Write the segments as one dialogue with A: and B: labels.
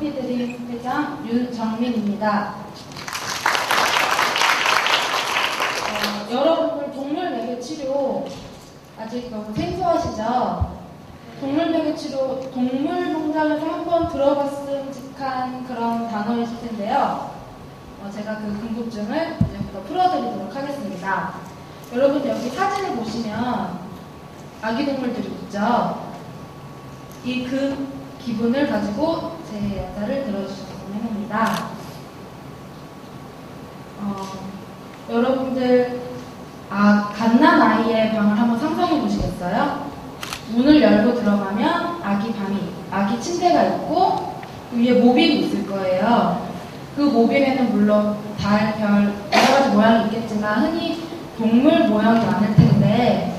A: 해피드림 회장 윤정민입니다. 여러분들 동물 매개 치료 아직 너무 생소하시죠? 동물 매개 치료, 동물 농장에서 한번 들어봤음직한 그런 단어이실 텐데요. 제가 그 궁금증을 이제부터 풀어드리도록 하겠습니다. 여러분 여기 사진을 보시면 아기 동물들이 있죠? 이 그 기분을 가지고 제 약자를 들어주셨으면 합니다. 여러분들 갓난 아이의 방을 한번 상상해 보시겠어요? 문을 열고 들어가면 아기 침대가 있고 위에 모빌이 있을 거예요. 그 모빌에는 물론 달, 별, 여러 가지 모양이 있겠지만 흔히 동물 모양이 많을 텐데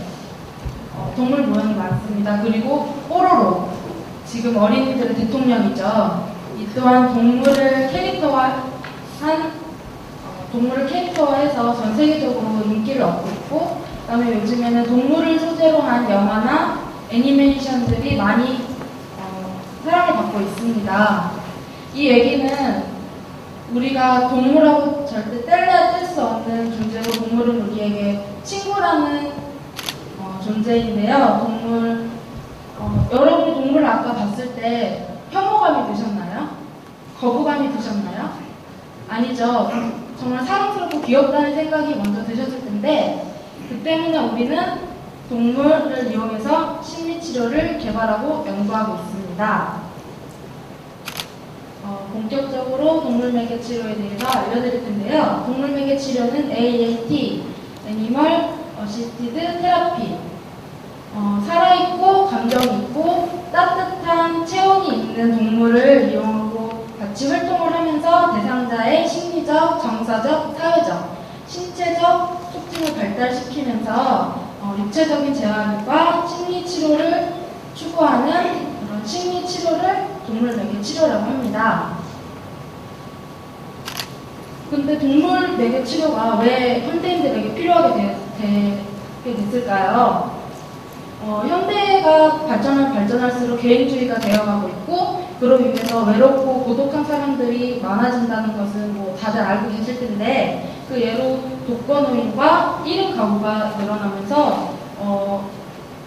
A: 동물 모양이 많습니다. 그리고 뽀로로, 지금 어린이들의 대통령이죠. 이 또한 동물을 캐릭터화해서 전 세계적으로 인기를 얻고 있고, 그 다음에 요즘에는 동물을 소재로 한 영화나 애니메이션들이 많이 사랑을 받고 있습니다. 이 얘기는 우리가 동물하고 절대 뗄 수 없는 존재로 동물은 우리에게 친구라는 존재인데요. 여러분이 동물을 아까 봤을 때 혐오감이 드셨나요? 거부감이 드셨나요? 아니죠. 정말 사랑스럽고 귀엽다는 생각이 먼저 드셨을 텐데, 그 때문에 우리는 동물을 이용해서 심리치료를 개발하고 연구하고 있습니다. 본격적으로 동물매개 치료에 대해서 알려드릴 텐데요. 동물매개 치료는 AAT, Animal Assisted Therapy, 살아있고 감정있고 따뜻한 체온이 있는 동물을 이용하고 같이 활동을 하면서 대상자의 심리적, 정서적, 사회적, 신체적 특징을 발달시키면서 육체적인 재활과 심리치료를 추구하는 그런 심리치료를 동물매개 치료라고 합니다. 근데 동물매개 치료가 왜 현대인들에게 필요하게 되게 됐을까요? 현대가 발전할수록 개인주의가 되어가고 있고, 그로 인해서 외롭고 고독한 사람들이 많아진다는 것은 뭐 다들 알고 계실 텐데, 그 예로 독거노인과 1인 가구가 늘어나면서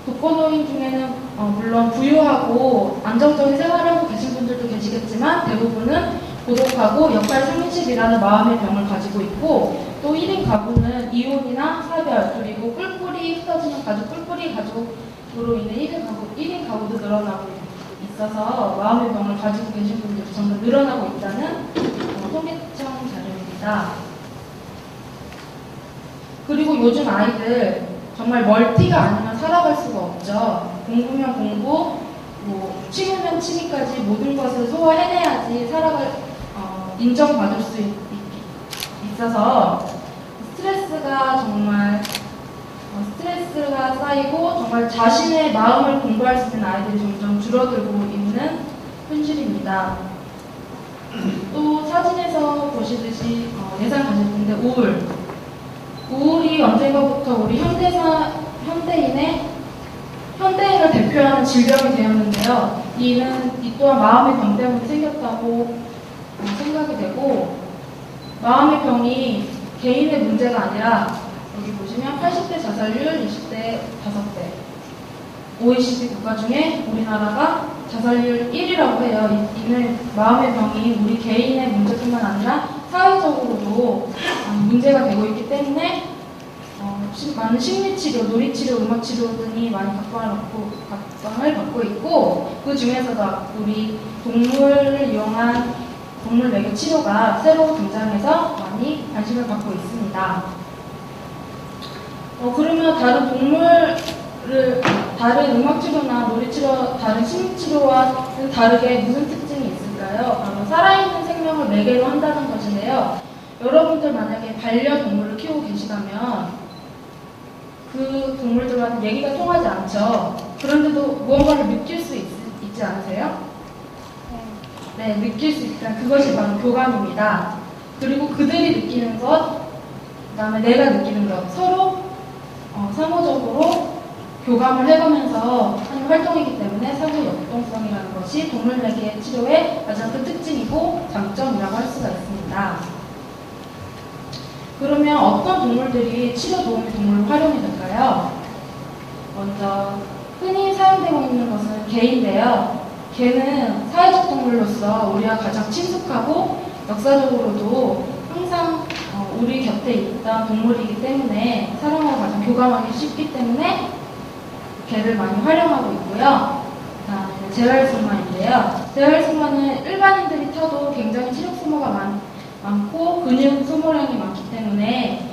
A: 독거노인 중에는 물론 부유하고 안정적인 생활을 하고 계신 분들도 계시겠지만 대부분은 고독하고 역할 상실이라는 마음의 병을 가지고 있고, 또 1인 가구는 이혼이나 사별, 그리고 뿔뿔이 흩어지는 가족, 뿔뿔이 가족으로 인해 1인 가구도 늘어나고 있어서 마음의 병을 가지고 계신 분들이 점점 늘어나고 있다는 통계청 자료입니다. 그리고 요즘 아이들 정말 멀티가 아니면 살아갈 수가 없죠. 공부면 공부, 취미면 취미까지 모든 것을 소화해내야지 인정받을 수 있어서 스트레스가 쌓이고 정말 자신의 마음을 공부할 수 있는 아이들이 점점 줄어들고 있는 현실입니다. 또 사진에서 보시듯이 예상 가실 텐데 우울이 언젠가부터 우리 현대인을 대표하는 질병이 되었는데요. 이 또한 마음의 병 때문에 생겼다고 생각이 되고, 마음의 병이 개인의 문제가 아니라 여기 보시면 80대 자살률, 20대 5대, OECD 국가 중에 우리나라가 자살률 1위라고 해요. 이는 마음의 병이 우리 개인의 문제뿐만 아니라 사회적으로도 문제가 되고 있기 때문에 많은 심리치료, 놀이치료, 음악치료 등이 많이 각광을 받고 있고, 그 중에서도 우리 동물을 이용한 동물매개 치료가 새로 등장해서 많이 관심을 받고 있습니다. 그러면 다른 음악치료나 놀이치료, 다른 심리치료와 다르게 무슨 특징이 있을까요? 바로 살아있는 생명을 매개로 한다는 것인데요. 여러분들 만약에 반려동물을 키우고 계시다면 그 동물들과는 얘기가 통하지 않죠. 그런데도 무언가를 느낄 수 있지 않으세요? 네, 느낄 수 있다. 그것이 바로 교감입니다. 그리고 그들이 느끼는 것, 그 다음에 내가 느끼는 것, 서로 상호적으로 교감을 해가면서 하는 활동이기 때문에 상호 역동성이라는 것이 동물매개 치료의 가장 큰 특징이고 장점이라고 할 수가 있습니다. 그러면 어떤 동물들이 치료 도우미 동물로 활용이 될까요? 먼저 흔히 사용되고 있는 것은 개인데요. 개는 사회적 동물로서 우리와 가장 친숙하고 역사적으로도 항상 우리 곁에 있던 동물이기 때문에 사람하고 가장 교감하기 쉽기 때문에 개를 많이 활용하고 있고요. 그다음에 재활소마인데요. 재활소마는 일반인들이 타도 굉장히 체력 소모가 많고 근육 소모량이 많기 때문에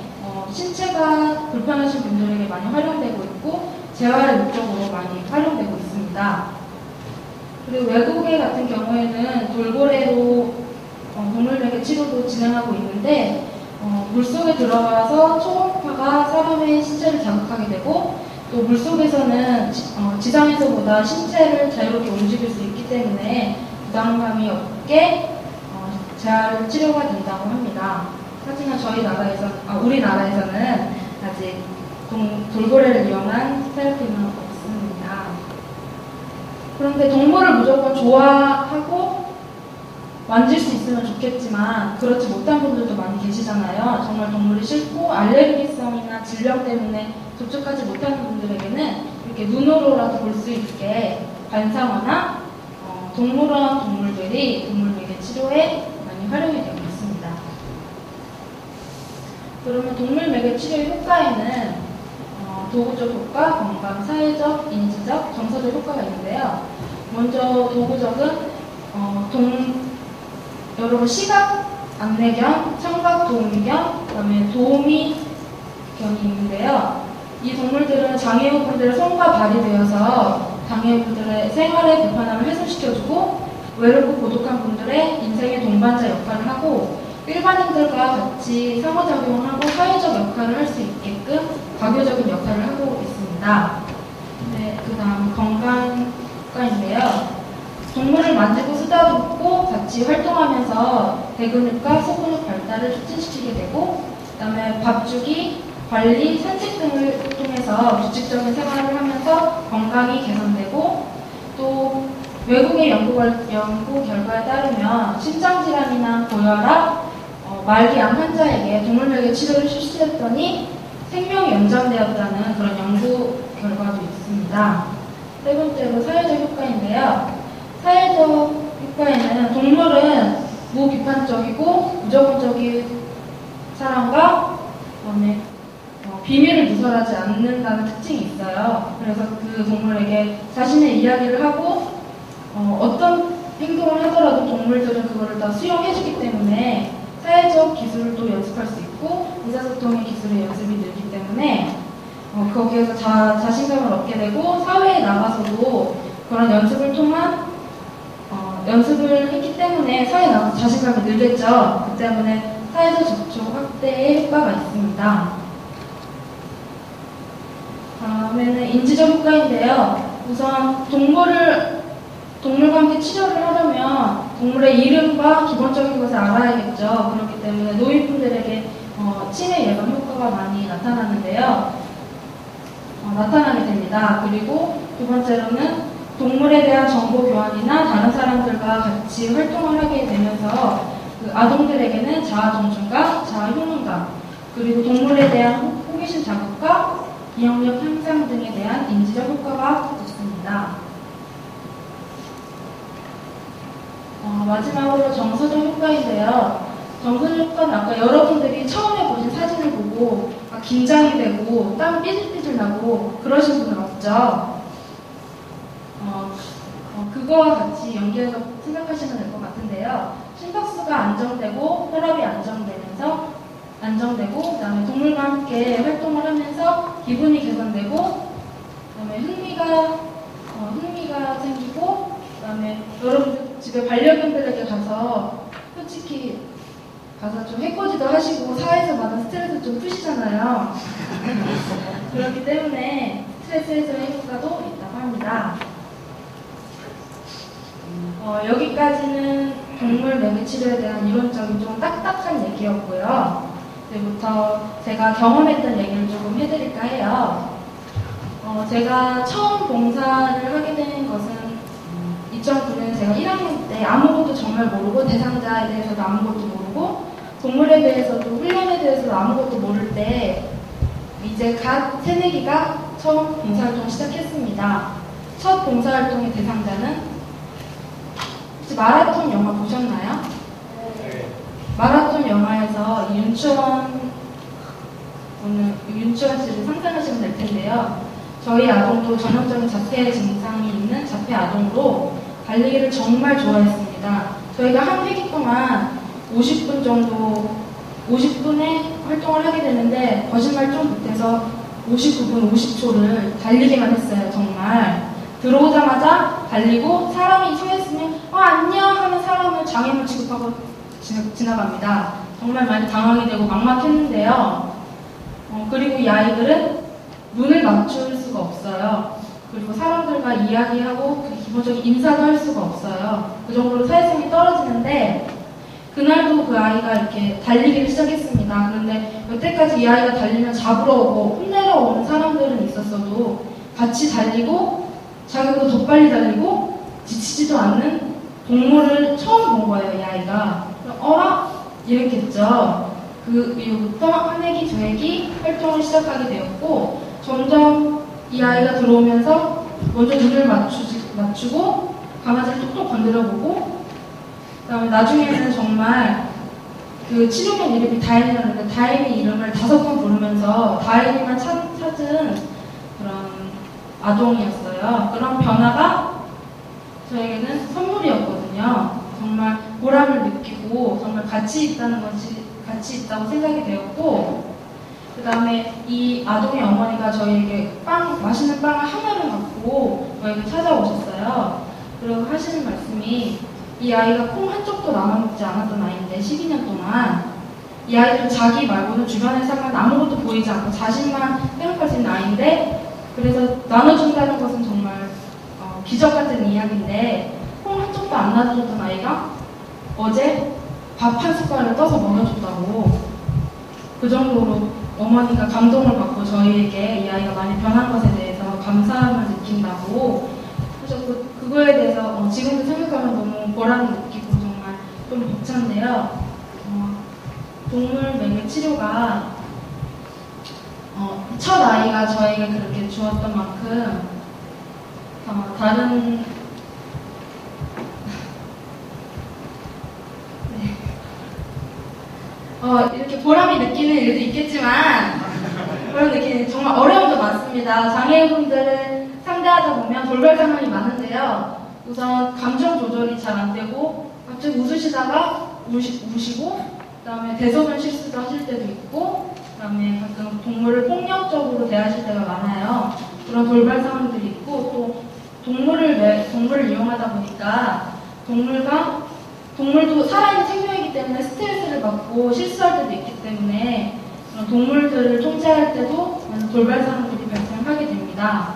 A: 신체가 불편하신 분들에게 많이 활용되고 있고 재활 목적으로 많이 활용되고 있습니다. 그리고 외국계 같은 경우에는 돌고래로 동물매개 치료도 진행하고 있는데 물속에 들어가서 초음파가 사람의 신체를 자극하게 되고 또 물속에서는 지상에서보다 신체를 자유롭게 움직일 수 있기 때문에 부담감이 없게 재활 치료가 된다고 합니다. 하지만 우리나라에서는 아직 돌고래를 이용한 테라피는 없습니다. 그런데 동물을 무조건 좋아하고 만질 수 있으면 좋겠지만 그렇지 못한 분들도 많이 계시잖아요. 정말 동물이 싫고 알레르기성이나 질병 때문에 접촉하지 못하는 분들에게는 이렇게 눈으로라도 볼 수 있게 관상어나 동물원 동물들이 동물매개 치료에 많이 활용이 되고 있습니다. 그러면 동물매개 치료의 효과에는 도구적 효과, 건강, 사회적, 인지적, 정서적 효과가 있는데요. 먼저 도구적은 여러분 시각 안내견, 청각 도우미견, 그다음에 도우미견이 있는데요. 이 동물들은 장애우분들의 손과 발이 되어서 장애우분들의 생활의 불편함을 해소시켜주고 외롭고 고독한 분들의 인생의 동반자 역할을 하고 일반인들과 같이 상호작용하고 사회적 역할을 할 수 있게끔 과교적인 역할을 하고 있습니다. 네, 그 다음 건강과인데요. 동물을 만지고 쓰다듬고 같이 활동하면서 대근육과 소근육 발달을 촉진시키게 되고 그 다음에 밥주기, 관리, 산책 등을 통해서 규칙적인 생활을 하면서 건강이 개선되고 또 외국의 연구 결과에 따르면 심장질환이나 고혈압, 말기암 환자에게 동물매개 치료를 실시했더니 생명이 연장되었다는 그런 연구 결과도 있습니다. 세 번째로 사회적 효과인데요. 사회적 효과에는 동물은 무비판적이고 무조건적인 사랑과 그다음에 비밀을 누설하지 않는다는 특징이 있어요. 그래서 그 동물에게 자신의 이야기를 하고 어떤 행동을 하더라도 동물들은 그거를 다 수용해주기 때문에 사회적 기술도 연습할 수 있고 의사소통의 기술의 연습이 늘기 때문에 거기에서 자신감을 얻게 되고 사회에 나가서도 그런 연습을 통한 연습을 했기 때문에 사회에 나가서 자신감이 늘겠죠. 그 때문에 사회적 접촉 확대에 효과가 있습니다. 다음에는 인지적 효과인데요. 우선 동물과 함께 치료를 하려면 동물의 이름과 기본적인 것을 알아야겠죠. 그렇기 때문에 노인분들에게 치매 예방 효과가 많이 나타나게 됩니다. 그리고 두 번째로는 동물에 대한 정보 교환이나 다른 사람들과 같이 활동을 하게 되면서 그 아동들에게는 자아 존중감, 자아 효능감, 그리고 동물에 대한 호기심 자극과 기억력 향상 등에 대한 인지적 효과가 있습니다. 마지막으로 정서적 효과인데요. 정서적 효과는 아까 여러분들이 처음에 보신 사진을 보고 긴장이 되고 땀 삐질삐질 나고 그러신 분은 없죠? 그거와 같이 연계해서 생각하시면 될 것 같은데요. 심박수가 안정되고 혈압이 안정되고 그다음에 동물과 함께 활동을 하면서 기분이 개선되고 그다음에 흥미가 생기고 그다음에 여러분들 집에 반려견들에게 가서 솔직히 가서 좀 해코지도 하시고 사회에서 받은 스트레스 좀 푸시잖아요. 그렇기 때문에 스트레스 해소의 효과도 있다고 합니다. 여기까지는 동물매개 치료에 대한 이론적인 좀 딱딱한 얘기였고요. 이제부터 제가 경험했던 얘기를 조금 해드릴까 해요. 제가 처음 봉사를 하게 된 것은 2009년 제가 1학년 때 아무것도 정말 모르고 대상자에 대해서도 아무것도 모르고 동물에 대해서도 훈련에 대해서도 아무것도 모를 때 이제 갓 새내기가 처음 봉사활동 시작했습니다. 첫 봉사활동의 대상자는 혹시 마라톤 영화 보셨나요? 네. 마라톤 영화에서 윤추원 씨를 상상하시면 될 텐데요. 저희 아동도 전형적인 자폐 증상이 있는 자폐 아동으로 달리기를 정말 좋아했습니다. 저희가 한 회기 동안 50분에 활동을 하게 되는데 거짓말 좀 못해서 59분 50초를 달리기만 했어요. 정말 들어오자마자 달리고 사람이 서 있으면 안녕 하는 사람을 장애물 취급하고 지나갑니다. 정말 많이 당황이 되고 막막했는데요. 그리고 이 아이들은 눈을 맞출 수가 없어요. 그리고 사람들과 이야기하고 기본적인 인사도 할 수가 없어요. 그 정도로 사회성이 떨어지는데 그날도 그 아이가 이렇게 달리기를 시작했습니다. 그런데 여태까지 이 아이가 달리면 잡으러 오고 혼내러 오는 사람들은 있었어도 같이 달리고 자기보다 더 빨리 달리고 지치지도 않는 동물을 처음 본 거예요. 이 아이가. 어라? 이랬겠죠. 그 이후부터 한 회기, 두 회기 활동을 시작하게 되었고 점점 이 아이가 들어오면서 먼저 눈을 맞추고 강아지를 톡톡 건드려보고 그다음에 나중에는 정말 그 치료견 이름이 다인이라는데 다인의 이름을 5번 부르면서 다인이만 찾은 그런 아동이었어요. 그런 변화가 저에게는 선물이었거든요. 정말 보람을 느끼고 정말 가치 있다고 생각이 되었고 그 다음에 이 아동의 어머니가 저희에게 맛있는 빵을 하나를 갖고 저에게 찾아오셨어요. 그리고 하시는 말씀이 이 아이가 콩 한 쪽도 나눠먹지 않았던 아이인데 12년 동안 이 아이들은 자기 말고는 주변의 상황 아무것도 보이지 않고 자신만 생각할 수 있는 아이인데 그래서 나눠준다는 것은 정말 기적 같은 이야기인데 콩 한 쪽도 안 나눠줬던 아이가 어제 밥 한 숟갈을 떠서 먹여줬다고 그 정도로 어머니가 감동을 받고 저희에게 이 아이가 많이 변한 것에 대해서 감사함을 느낀다고 그래서 그거에 대해서 지금도 생각하면 너무 보람을 느끼고 정말 좀 벅찬데요. 동물 매개 치료가 첫 아이가 저에게 그렇게 주었던 만큼 다른 이렇게 보람이 느끼는 일도 있겠지만 보람 느끼는 정말 어려움도 많습니다. 장애인분들을 상대하다 보면 돌발 상황이 많은데요. 우선 감정 조절이 잘 안 되고 갑자기 웃으시다가 우시고 그 다음에 대소변 실수도 하실 때도 있고 그 다음에 가끔 동물을 폭력적으로 대하실 때가 많아요. 그런 돌발 상황들이 있고 또 동물을 이용하다 보니까 동물도 살아있는 생명이기 때문에 스트레스를 받고 실수할 때도 있기 때문에 그런 동물들을 통제할 때도 많은 돌발 상황들이 발생하게 됩니다.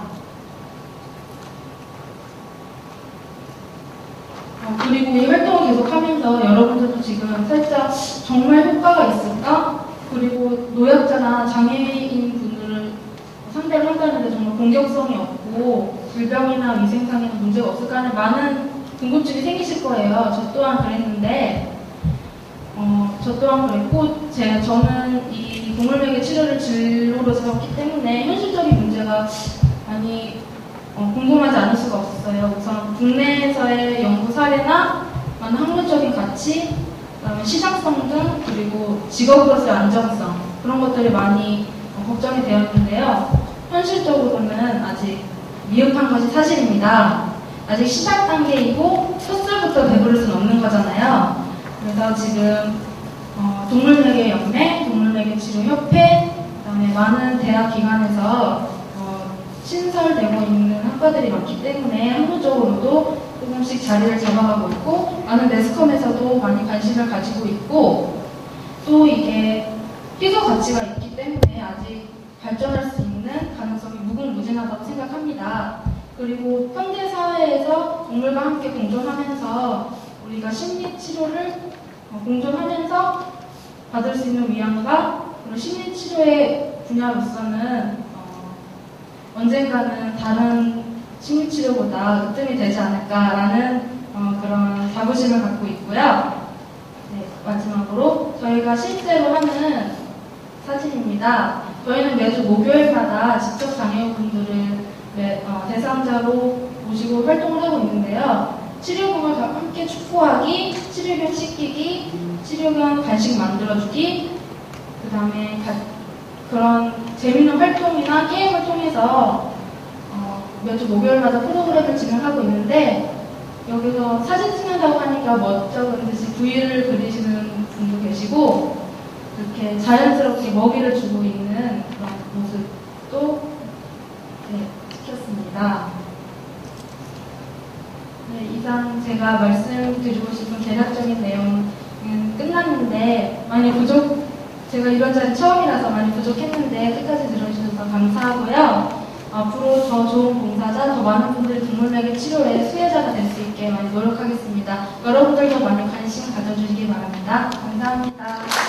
A: 그리고 이 활동을 계속하면서 여러분들도 지금 살짝 정말 효과가 있을까? 그리고 노약자나 장애인 분들을 상대를 한다는데 정말 공격성이 없고 질병이나 위생상에는 문제가 없을까 하는 많은 궁금증이 생기실 거예요. 저 또한 그랬는데 저 또한 그랬고 저는 이 동물매개 치료를 진로로 잡았기 때문에 현실적인 문제가 많이 궁금하지 않을 수가 없었어요. 우선 국내에서의 연구 사례나 많은 학문적인 가치, 그다음에 시장성 등 그리고 직업으로서의 안정성 그런 것들이 많이 걱정이 되었는데요. 현실적으로는 아직 미흡한 것이 사실입니다. 아직 시작 단계이고 첫술부터 배부를 수는 없는 거잖아요. 그래서 지금 동물매개 연맹, 동물매개 치료협회, 그다음에 많은 대학 기관에서 신설되고 있는 학과들이 많기 때문에 학문적으로도 조금씩 자리를 잡아가고 있고 많은 매스컴에서도 많이 관심을 가지고 있고 또 이게 희소 가치가 있기 때문에 아직 발전할 수 있는 가능성이 무궁무진하다고 생각합니다. 그리고 현대 사회에서 동물과 함께 공존하면서 우리가 심리 치료를 공존하면서 받을 수 있는 위안과 그리고 심리 치료의 분야로서는 언젠가는 다른 식물치료보다 으뜸이 되지 않을까라는 그런 자부심을 갖고 있고요. 네, 마지막으로 저희가 실제로 하는 사진입니다. 저희는 매주 목요일마다 지적장애인분들을 대상자로 모시고 활동을 하고 있는데요. 치료금을 함께 축구하기, 치료견 씻기기, 치료견 간식 만들어주기, 그 다음에 그런 재밌는 활동이나 게임을 통해서 매주 목요일마다 프로그램을 진행하고 있는데, 여기서 사진 찍는다고 하니까 멋쩍은 듯이 V를 그리시는 분도 계시고, 이렇게 자연스럽게 먹이를 주고 있는 그런 모습도 찍혔습니다. 네, 이상 제가 말씀드리고 싶은 대략적인 내용은 끝났는데, 제가 이런 자리 처음이라서 많이 부족했는데 끝까지 들어주셔서 감사하고요. 앞으로 더 좋은 봉사자, 더 많은 분들이 동물맥의 치료에 수혜자가 될 수 있게 많이 노력하겠습니다. 여러분들도 많이 관심 가져주시기 바랍니다. 감사합니다.